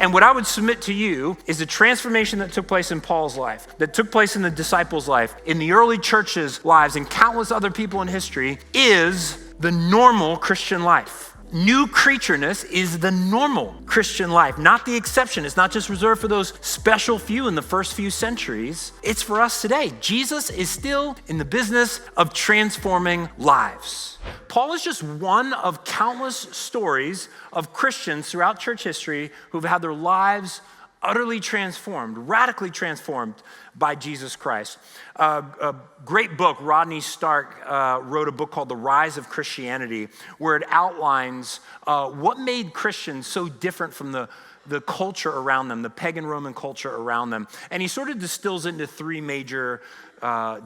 And what I would submit to you is the transformation that took place in Paul's life, that took place in the disciples' life, in the early church's lives, and countless other people in history, is the normal Christian life. New creatureness is the normal Christian life, not the exception. It's not just reserved for those special few in the first few centuries. It's for us today. Jesus is still in the business of transforming lives. Paul is just one of countless stories of Christians throughout church history who've had their lives utterly transformed, radically transformed by Jesus Christ. A great book, Rodney Stark wrote a book called The Rise of Christianity, where it outlines what made Christians so different from the culture around them, the pagan Roman culture around them. And he sort of distills it into three major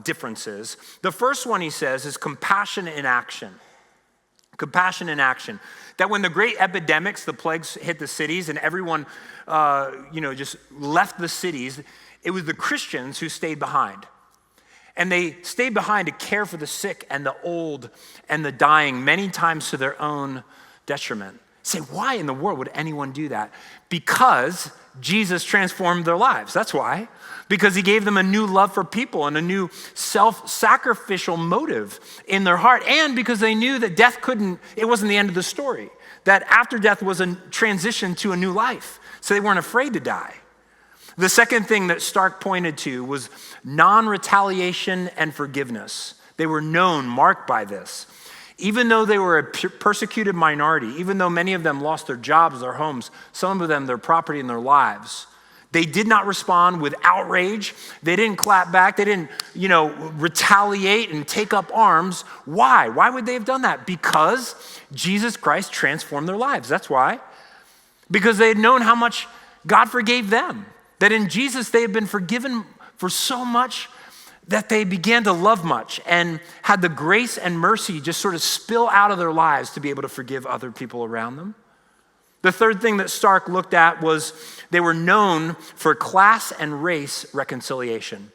differences. The first one, he says, is compassion in action. Compassion in action. That when the great epidemics, the plagues hit the cities and everyone, just left the cities, it was the Christians who stayed behind. And they stayed behind to care for the sick and the old and the dying, many times to their own detriment. Say, why in the world would anyone do that? Because Jesus transformed their lives. That's why. Because he gave them a new love for people and a new self-sacrificial motive in their heart. And because they knew that it wasn't the end of the story. That after death was a transition to a new life. So they weren't afraid to die. The second thing that Stark pointed to was non-retaliation and forgiveness. They were marked by this. Even though they were a persecuted minority, even though many of them lost their jobs, their homes, some of them their property and their lives, they did not respond with outrage. They didn't clap back. They didn't, retaliate and take up arms. Why? Why would they have done that? Because Jesus Christ transformed their lives. That's why. Because they had known how much God forgave them. That in Jesus they had been forgiven for so much that they began to love much and had the grace and mercy just sort of spill out of their lives to be able to forgive other people around them. The third thing that Stark looked at was they were known for class and race reconciliation.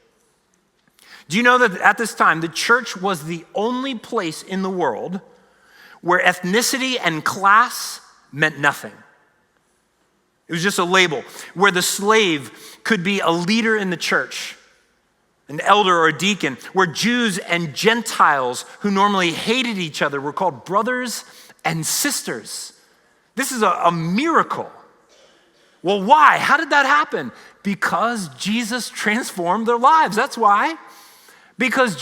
Do you know that at this time, the church was the only place in the world where ethnicity and class meant nothing? It was just a label, where the slave could be a leader in the church, an elder or a deacon, where Jews and Gentiles who normally hated each other were called brothers and sisters. This is a miracle. Well, why? How did that happen? Because Jesus transformed their lives. That's why. Because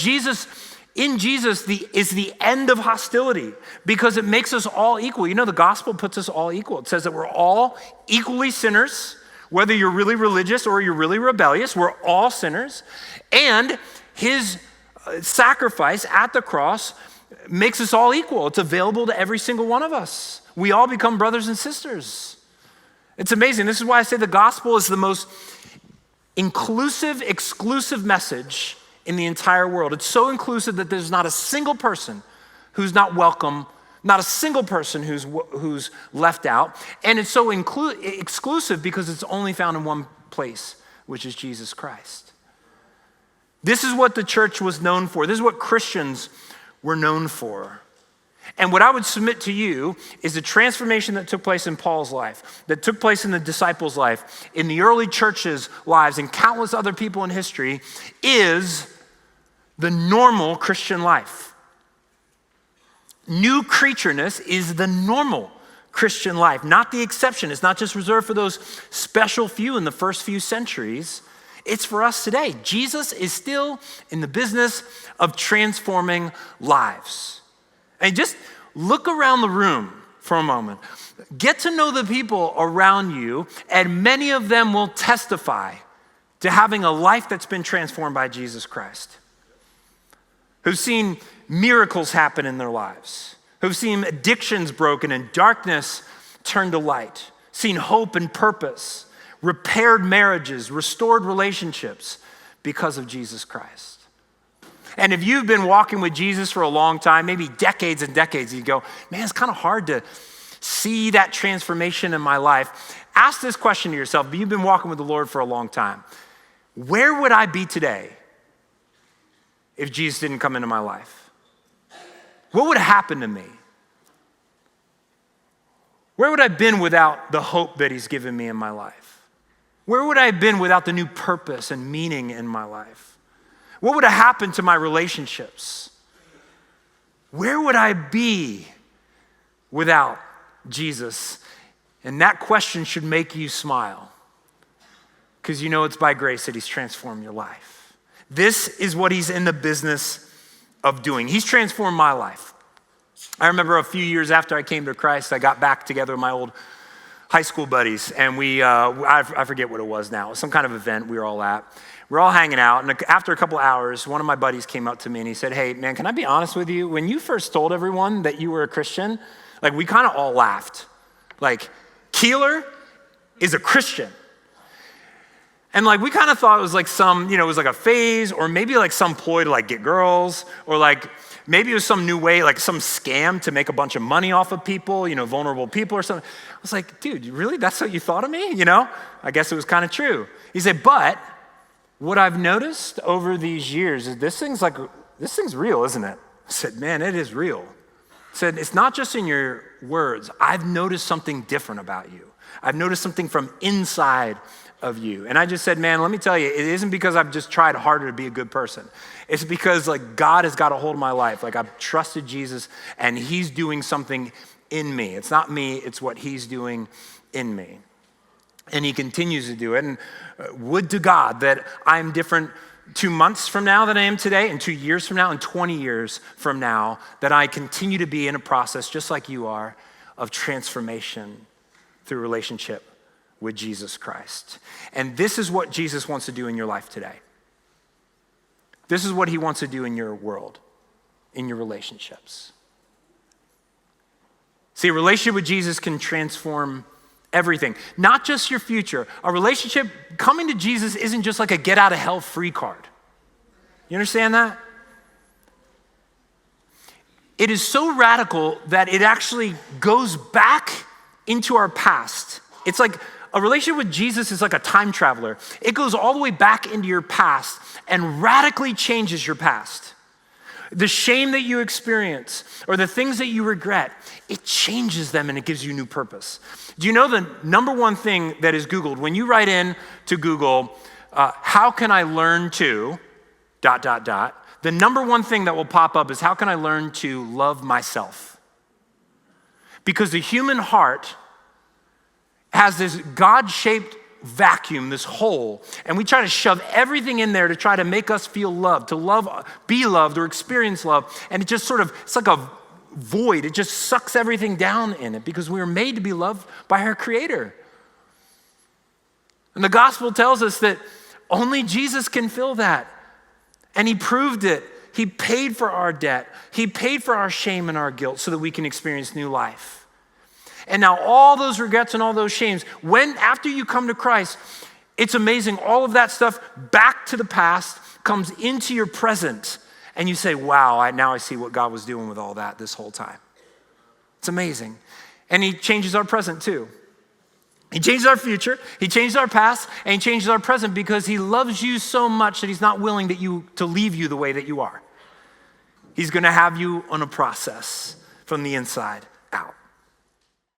in Jesus is the end of hostility, because it makes us all equal. The gospel puts us all equal. It says that we're all equally sinners, whether you're really religious or you're really rebellious, we're all sinners. And his sacrifice at the cross makes us all equal. It's available to every single one of us. We all become brothers and sisters. It's amazing. This is why I say the gospel is the most inclusive, exclusive message in the entire world. It's so inclusive that there's not a single person who's not welcome, not a single person who's left out. And it's so exclusive because it's only found in one place, which is Jesus Christ. This is what the church was known for. This is what Christians were known for. And what I would submit to you is the transformation that took place in Paul's life, that took place in the disciples' life, in the early church's lives, and countless other people in history, is the normal Christian life. New creatureness is the normal Christian life, not the exception. It's not just reserved for those special few in the first few centuries. It's for us today. Jesus is still in the business of transforming lives. And just look around the room for a moment. Get to know the people around you, and many of them will testify to having a life that's been transformed by Jesus Christ, who've seen miracles happen in their lives, who've seen addictions broken and darkness turned to light, seen hope and purpose, repaired marriages, restored relationships because of Jesus Christ. And if you've been walking with Jesus for a long time, maybe decades and decades, you go, man, it's kind of hard to see that transformation in my life. Ask this question to yourself. You've been walking with the Lord for a long time. Where would I be today if Jesus didn't come into my life? What would happen to me? Where would I have been without the hope that he's given me in my life? Where would I have been without the new purpose and meaning in my life? What would have happened to my relationships? Where would I be without Jesus? And that question should make you smile, because you know it's by grace that he's transformed your life. This is what he's in the business of doing. He's transformed my life. I remember a few years after I came to Christ, I got back together with my old high school buddies, and I forget what it was now. It was some kind of event we were all at. We were all hanging out, and after a couple hours, one of my buddies came up to me and he said, "Hey, man, can I be honest with you? When you first told everyone that you were a Christian, like, we kind of all laughed. Like, Keeler is a Christian." And like, we kind of thought it was like it was like a phase, or maybe like some ploy to like get girls, or like maybe it was some new way, like some scam to make a bunch of money off of people, vulnerable people or something. I was like, dude, really? That's what you thought of me? I guess it was kind of true. He said, but what I've noticed over these years is this thing's real, isn't it? I said, man, it is real. I said, it's not just in your words. I've noticed something different about you. I've noticed something from inside of you. And I just said, man, let me tell you, it isn't because I've just tried harder to be a good person. It's because like God has got a hold of my life. Like, I've trusted Jesus and he's doing something in me. It's not me, it's what he's doing in me. And he continues to do it. And would to God that I'm different 2 months from now than I am today, and 2 years from now, and 20 years from now, that I continue to be in a process, just like you are, of transformation through relationship with Jesus Christ. And this is what Jesus wants to do in your life today. This is what he wants to do in your world, in your relationships. See, a relationship with Jesus can transform everything, not just your future. A relationship, coming to Jesus isn't just like a get out of hell free card. You understand that? It is so radical that it actually goes back into our past. It's like a relationship with Jesus is like a time traveler. It goes all the way back into your past and radically changes your past. The shame that you experience or the things that you regret, it changes them and it gives you new purpose. Do you know the number one thing that is Googled? When you write in to Google, how can I learn to ... the number one thing that will pop up is, how can I learn to love myself? Because the human heart has this God-shaped vacuum, this hole, and we try to shove everything in there to try to make us feel loved, to love, be loved, or experience love, and it just it's like a void. It just sucks everything down in it, because we were made to be loved by our Creator. And the gospel tells us that only Jesus can fill that, and he proved it. He paid for our debt. He paid for our shame and our guilt so that we can experience new life. And now all those regrets and all those shames, after you come to Christ, it's amazing. All of that stuff back to the past comes into your present. And you say, wow, now I see what God was doing with all that this whole time. It's amazing. And he changes our present too. He changes our future, he changes our past, and he changes our present, because he loves you so much that he's not willing to leave you the way that you are. He's gonna have you on a process from the inside.